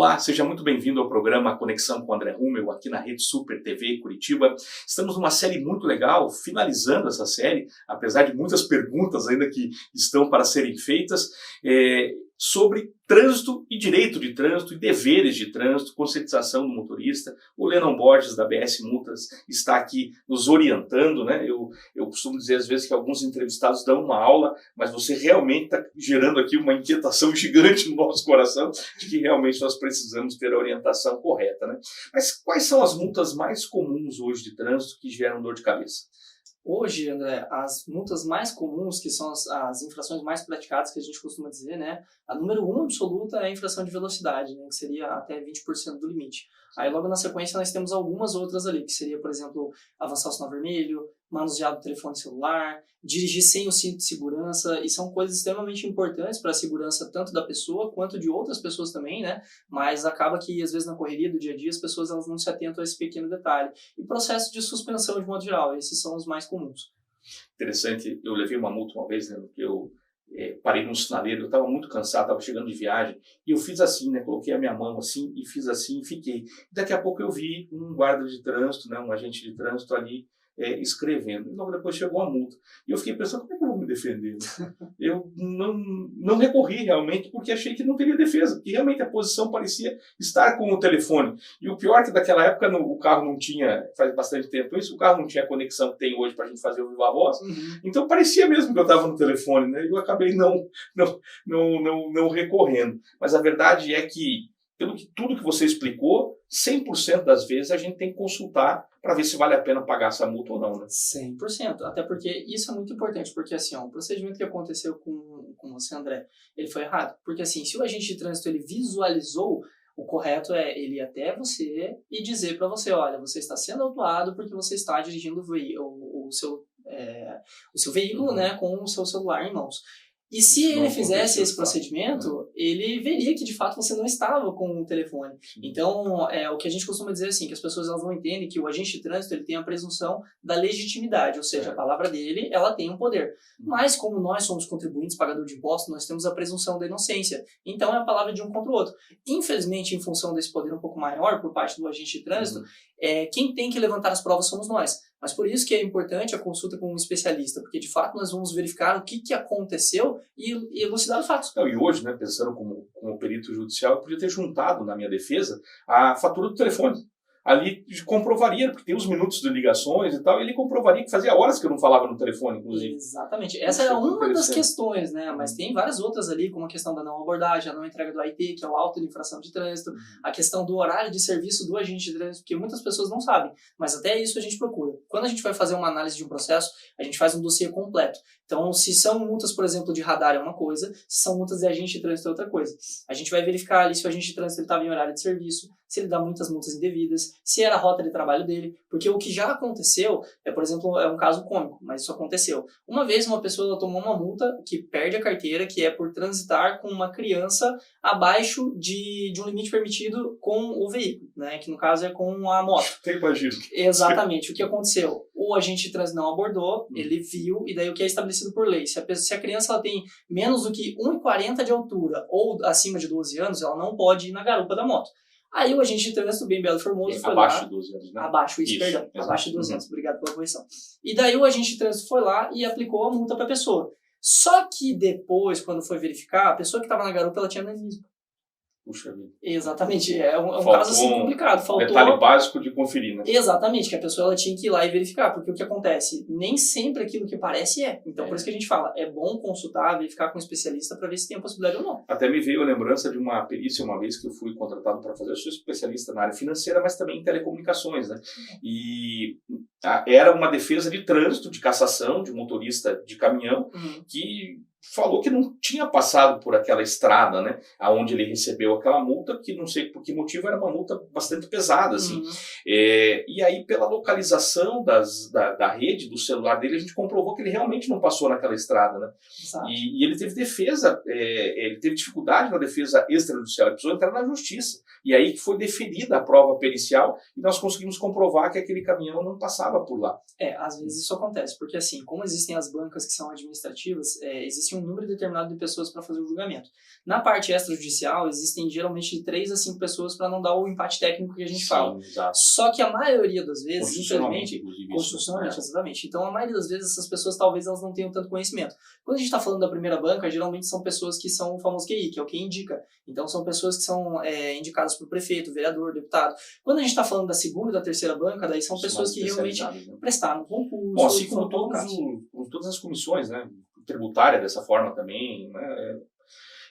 Olá, seja muito bem-vindo ao programa Conexão com André Rummel, aqui na Rede Super TV Curitiba. Estamos numa série muito legal, finalizando essa série, apesar de muitas perguntas ainda que estão para serem feitas, sobre trânsito e direito de trânsito e deveres de trânsito, conscientização do motorista. O Lennon Borges, da BS Multas, está aqui nos orientando, né? Eu costumo dizer às vezes que alguns entrevistados dão uma aula, mas você realmente está gerando aqui uma inquietação gigante no nosso coração de que realmente nós precisamos ter a orientação correta, né? Mas quais são as multas mais comuns hoje de trânsito que geram dor de cabeça? Hoje, André, as multas mais comuns, que são as infrações mais praticadas, que a gente costuma dizer, né? A número 1 absoluta é a infração de velocidade, né? Que seria até 20% do limite. Aí logo na sequência nós temos algumas outras ali, que seria, por exemplo, avançar o sinal vermelho, manusear o telefone celular, dirigir sem o cinto de segurança, e são coisas extremamente importantes para a segurança tanto da pessoa quanto de outras pessoas também, né? Mas acaba que às vezes na correria do dia a dia as pessoas elas não se atentam a esse pequeno detalhe. E processo de suspensão de modo geral, esses são os mais comuns. Interessante, eu levei uma multa uma vez, né, que eu parei num sinaleiro, eu estava muito cansado, estava chegando de viagem, e eu fiz assim, né, coloquei a minha mão assim, e fiz assim, e fiquei. Daqui a pouco eu vi um guarda de trânsito, né, um agente de trânsito ali, escrevendo, e logo depois chegou a multa. E eu fiquei pensando, como é que eu vou me defender? Eu não recorri realmente, porque achei que não teria defesa, porque realmente a posição parecia estar com o telefone. E o pior é que naquela época o carro não tinha, faz bastante tempo isso, o carro não tinha a conexão que tem hoje para a gente fazer o Viva Voz, então parecia mesmo que eu estava no telefone, né? E eu acabei não recorrendo. Mas a verdade é que, pelo que tudo que você explicou, 100% das vezes a gente tem que consultar para ver se vale a pena pagar essa multa ou não, né? 100%, até porque isso é muito importante, porque assim, ó, o procedimento que aconteceu com você, André, ele foi errado, porque assim, se o agente de trânsito ele visualizou, o correto é ele ir até você e dizer para você, olha, você está sendo autuado porque você está dirigindo o seu veículo, né, com o seu celular em mãos. E se ele fizesse esse procedimento, ele veria que de fato você não estava com o telefone. Então, o que a gente costuma dizer assim, que as pessoas elas não entendem que o agente de trânsito ele tem a presunção da legitimidade, ou seja, a palavra dele ela tem um poder. Mas como nós somos contribuintes, pagador de impostos, nós temos a presunção da inocência. Então é a palavra de um contra o outro. Infelizmente, em função desse poder um pouco maior por parte do agente de trânsito, quem tem que levantar as provas somos nós. Mas por isso que é importante a consulta com um especialista, porque de fato nós vamos verificar o que aconteceu e elucidar os fatos. Não, e hoje, né, pensando como perito judicial, eu podia ter juntado na minha defesa a fatura do telefone. Ali comprovaria, porque tem os minutos de ligações e tal, e ele comprovaria que fazia horas que eu não falava no telefone, inclusive. Exatamente. Essa é uma das questões, né? Mas tem várias outras ali, como a questão da não abordagem, a não entrega do AIT, que é o auto de infração de trânsito, a questão do horário de serviço do agente de trânsito, porque muitas pessoas não sabem, mas até isso a gente procura. Quando a gente vai fazer uma análise de um processo, a gente faz um dossiê completo. Então, se são multas, por exemplo, de radar é uma coisa, se são multas de agente de trânsito é outra coisa. A gente vai verificar ali se o agente de trânsito estava em horário de serviço, se ele dá muitas multas indevidas, se era a rota de trabalho dele, porque o que já aconteceu, por exemplo, é um caso cômico, mas isso aconteceu. Uma vez uma pessoa tomou uma multa que perde a carteira, que é por transitar com uma criança abaixo de um limite permitido com o veículo, né? Que no caso é com a moto. Tem imagino. Exatamente. O que aconteceu? O agente de trânsito não abordou, ele viu, e daí o que é estabelecido por lei? Se a criança ela tem menos do que 1,40 de altura ou acima de 12 anos, ela não pode ir na garupa da moto. Aí o agente de trânsito, bem belo e formoso, foi lá... Abaixo de 12 anos, né? Abaixo, isso, perdão. Exatamente. Abaixo de 12 anos, obrigado pela correção. E daí o agente de trânsito foi lá e aplicou a multa para a pessoa. Só que depois, quando foi verificar, a pessoa que estava na garupa, ela tinha nanismo. Puxa vida. Exatamente, é um caso assim complicado. Faltou detalhe básico de conferir, né? Exatamente, que a pessoa ela tinha que ir lá e verificar, porque o que acontece? Nem sempre aquilo que parece é. Então, por isso que a gente fala, é bom consultar, verificar com um especialista para ver se tem a possibilidade ou não. Até me veio a lembrança de uma perícia uma vez que eu fui contratado para fazer. Eu sou especialista na área financeira, mas também em telecomunicações, né? E era uma defesa de trânsito, de cassação, de motorista de caminhão, que falou que não tinha passado por aquela estrada, né, aonde ele recebeu aquela multa, que não sei por que motivo era uma multa bastante pesada, assim. E aí, pela localização da rede, do celular dele, a gente comprovou que ele realmente não passou naquela estrada, né. E ele teve defesa, ele teve dificuldade na defesa extrajudicial, ele precisou entrar na justiça. E aí que foi deferida a prova pericial e nós conseguimos comprovar que aquele caminhão não passava por lá. Às vezes isso acontece, porque assim, como existem as bancas que são administrativas, existe existem um número determinado de pessoas para fazer o julgamento. Na parte extrajudicial, existem geralmente de 3 a 5 pessoas para não dar o empate técnico que a gente fala. Exato. Só que a maioria das vezes, infelizmente, constitucionalmente, exatamente. Então, a maioria das vezes, essas pessoas talvez elas não tenham tanto conhecimento. Quando a gente está falando da primeira banca, geralmente são pessoas que são o famoso QI, que é o que indica. Então, são pessoas que são indicadas por prefeito, vereador, deputado. Quando a gente está falando da segunda e da terceira banca, daí são pessoas que realmente prestaram concurso. Bom, assim como todas as comissões, né? Tributária dessa forma também, né?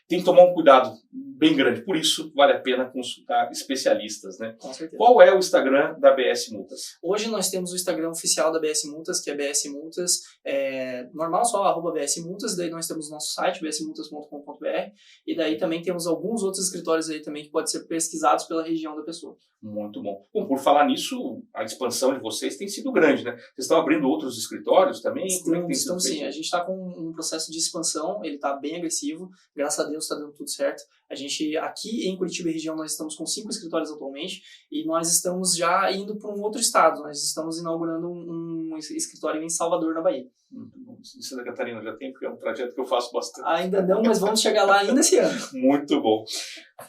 Tem que tomar um cuidado bem grande. Por isso, vale a pena consultar especialistas, né? Com certeza. Qual é o Instagram da BS Multas? Hoje nós temos o Instagram oficial da BS Multas, que é BS Multas, normal só, @BS Multas, daí nós temos o nosso site, bsmultas.com.br, e daí também temos alguns outros escritórios aí também que podem ser pesquisados pela região da pessoa. Muito bom. Bom, por falar nisso, a expansão de vocês tem sido grande, né? Vocês estão abrindo outros escritórios também? Estamos sim, a gente está com um processo de expansão, ele está bem agressivo, graças a Deus está dando tudo certo. A gente, aqui em Curitiba e região, nós estamos com 5 escritórios atualmente e nós estamos já indo para um outro estado, nós estamos inaugurando um escritório em Salvador, na Bahia. Muito bom. Em Santa Catarina já tem, porque é um trajeto que eu faço bastante. Ainda não, mas vamos chegar lá ainda esse ano. Muito bom.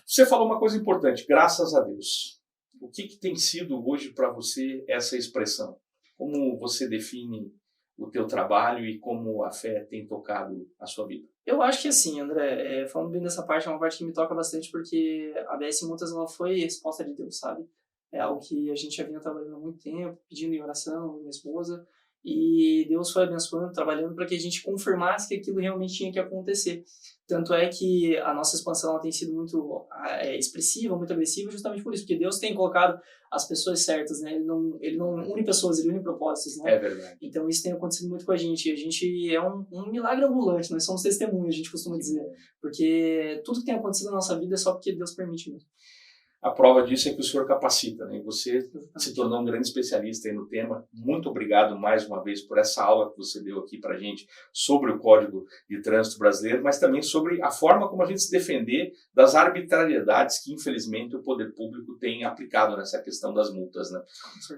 Você falou uma coisa importante, graças a Deus. O que tem sido hoje para você essa expressão? Como você define o teu trabalho e como a fé tem tocado a sua vida? Eu acho que assim, André, falando bem dessa parte, é uma parte que me toca bastante porque a BS Multas ela foi resposta de Deus, sabe? É algo que a gente já vinha trabalhando há muito tempo, pedindo em oração, minha esposa, e Deus foi abençoando, trabalhando para que a gente confirmasse que aquilo realmente tinha que acontecer. Tanto é que a nossa expansão ela tem sido muito expressiva, muito agressiva, justamente por isso, porque Deus tem colocado as pessoas certas, né? Ele não une pessoas, ele une propósitos, né? É verdade. Então isso tem acontecido muito com a gente. A gente é um milagre ambulante, nós somos testemunhas, a gente costuma dizer. Porque tudo que tem acontecido na nossa vida é só porque Deus permite mesmo. A prova disso é que o senhor capacita, né? Você se tornou um grande especialista aí no tema. Muito obrigado mais uma vez por essa aula que você deu aqui para a gente sobre o Código de Trânsito Brasileiro, mas também sobre a forma como a gente se defender das arbitrariedades que, infelizmente, o poder público tem aplicado nessa questão das multas, né?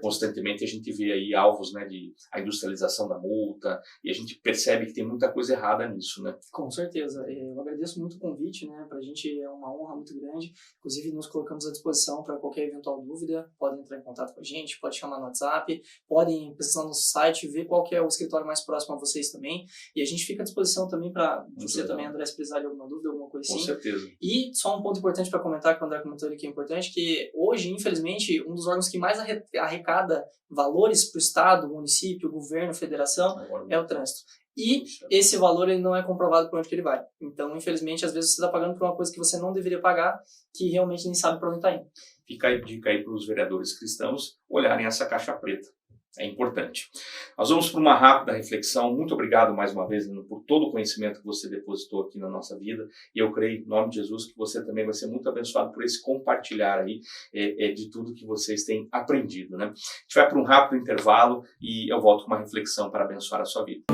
Constantemente a gente vê aí alvos, né, de a industrialização da multa e a gente percebe que tem muita coisa errada nisso, né? Com certeza. Eu agradeço muito o convite, né? Para a gente é uma honra muito grande. Inclusive, nos colocamos à disposição para qualquer eventual dúvida. Podem entrar em contato com a gente, pode chamar no WhatsApp, podem pesquisar no site, ver qual que é o escritório mais próximo a vocês também. E a gente fica à disposição também para você também, André, se precisar de alguma dúvida, alguma coisa assim. Com certeza. E só um ponto importante para comentar, que o André comentou ali que é importante, que hoje, infelizmente, um dos órgãos que mais arrecada valores para o Estado, município, governo, federação, é o trânsito. E esse valor ele não é comprovado por onde que ele vai. Então, infelizmente, às vezes você está pagando por uma coisa que você não deveria pagar, que realmente nem sabe para onde está indo. Fica aí dica aí para os vereadores cristãos olharem essa caixa preta. É importante. Nós vamos para uma rápida reflexão. Muito obrigado mais uma vez, Nino, por todo o conhecimento que você depositou aqui na nossa vida. E eu creio, em nome de Jesus, que você também vai ser muito abençoado por esse compartilhar aí de tudo que vocês têm aprendido, né? A gente vai para um rápido intervalo e eu volto com uma reflexão para abençoar a sua vida.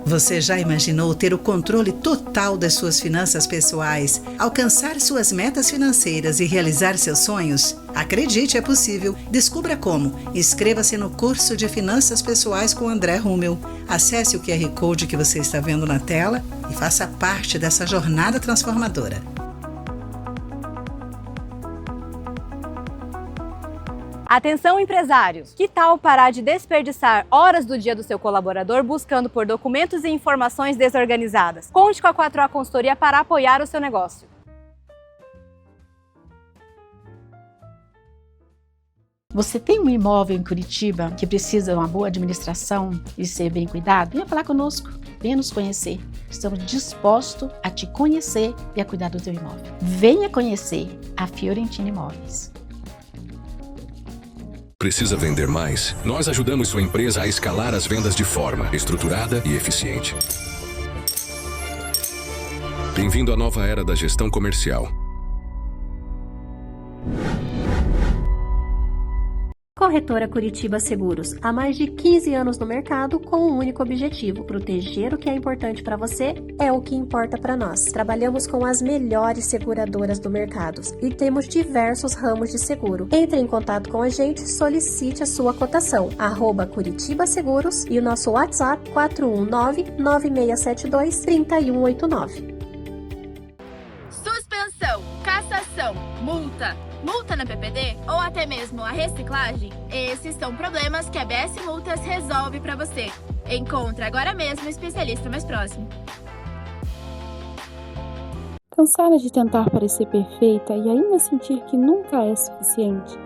Você já imaginou ter o controle total das suas finanças pessoais, alcançar suas metas financeiras e realizar seus sonhos? Acredite, é possível. Descubra como. Inscreva-se no curso de Finanças Pessoais com André Rummel. Acesse o QR Code que você está vendo na tela e faça parte dessa jornada transformadora. Atenção, empresários! Que tal parar de desperdiçar horas do dia do seu colaborador buscando por documentos e informações desorganizadas? Conte com a 4A Consultoria para apoiar o seu negócio. Você tem um imóvel em Curitiba que precisa de uma boa administração e ser bem cuidado? Venha falar conosco, venha nos conhecer. Estamos dispostos a te conhecer e a cuidar do teu imóvel. Venha conhecer a Fiorentina Imóveis. Precisa vender mais? Nós ajudamos sua empresa a escalar as vendas de forma estruturada e eficiente. Bem-vindo à nova era da gestão comercial. Corretora Curitiba Seguros, há mais de 15 anos no mercado com um único objetivo: proteger o que é importante para você é o que importa para nós. Trabalhamos com as melhores seguradoras do mercado e temos diversos ramos de seguro. Entre em contato com a gente, solicite a sua cotação, @Curitiba Seguros e o nosso WhatsApp 419-9672-3189. Suspensão, cassação, multa na PPD ou até mesmo a reciclagem? Esses são problemas que a BS Multas resolve para você. Encontre agora mesmo o especialista mais próximo. Cansada de tentar parecer perfeita e ainda sentir que nunca é suficiente?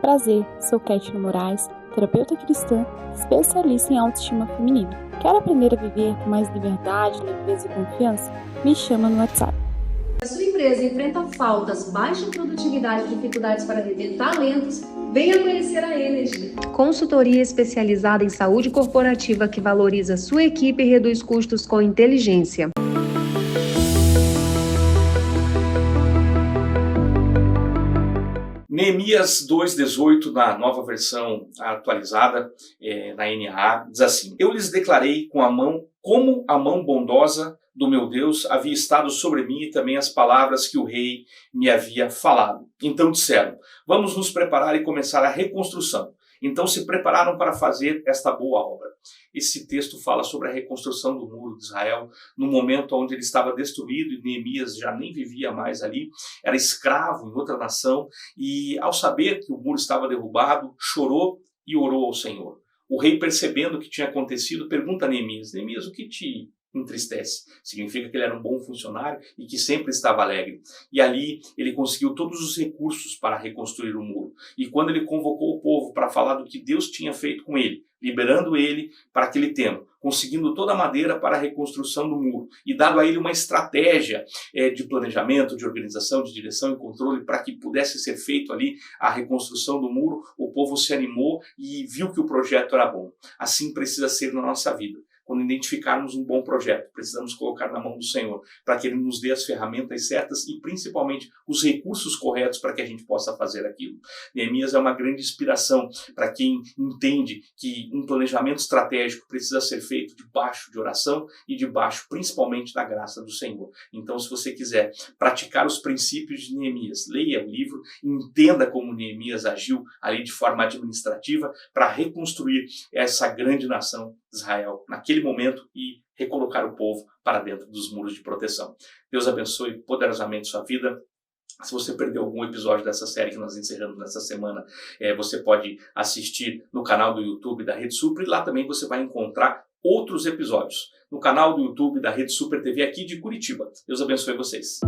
Prazer, sou Kétia Moraes, terapeuta cristã, especialista em autoestima feminina. Quer aprender a viver com mais liberdade, leveza e confiança? Me chama no WhatsApp. Se a sua empresa enfrenta faltas, baixa produtividade e dificuldades para reter talentos, venha conhecer a Energy. Consultoria especializada em saúde corporativa que valoriza sua equipe e reduz custos com inteligência. Neemias 2,18, na nova versão atualizada, na NAA, diz assim: Eu lhes declarei como a mão bondosa do meu Deus havia estado sobre mim e também as palavras que o rei me havia falado. Então disseram: vamos nos preparar e começar a reconstrução. Então se prepararam para fazer esta boa obra. Esse texto fala sobre a reconstrução do muro de Israel, no momento onde ele estava destruído e Neemias já nem vivia mais ali, era escravo em outra nação, e ao saber que o muro estava derrubado, chorou e orou ao Senhor. O rei, percebendo o que tinha acontecido, pergunta a Neemias: Neemias, o que te entristece? Significa que ele era um bom funcionário e que sempre estava alegre. E ali ele conseguiu todos os recursos para reconstruir o muro. E quando ele convocou o povo para falar do que Deus tinha feito com ele, liberando ele para aquele tempo, conseguindo toda a madeira para a reconstrução do muro e dado a ele uma estratégia de planejamento, de organização, de direção e controle para que pudesse ser feito ali a reconstrução do muro, o povo se animou e viu que o projeto era bom. Assim precisa ser na nossa vida. Quando identificarmos um bom projeto, precisamos colocar na mão do Senhor, para que Ele nos dê as ferramentas certas e principalmente os recursos corretos para que a gente possa fazer aquilo. Neemias é uma grande inspiração para quem entende que um planejamento estratégico precisa ser feito debaixo de oração e debaixo principalmente da graça do Senhor. Então, se você quiser praticar os princípios de Neemias, leia o livro, entenda como Neemias agiu ali de forma administrativa para reconstruir essa grande nação de Israel naquele momento e recolocar o povo para dentro dos muros de proteção. Deus abençoe poderosamente sua vida. Se você perdeu algum episódio dessa série que nós encerramos nessa semana, você pode assistir no canal do YouTube da Rede Super e lá também você vai encontrar outros episódios no canal do YouTube da Rede Super TV aqui de Curitiba. Deus abençoe vocês.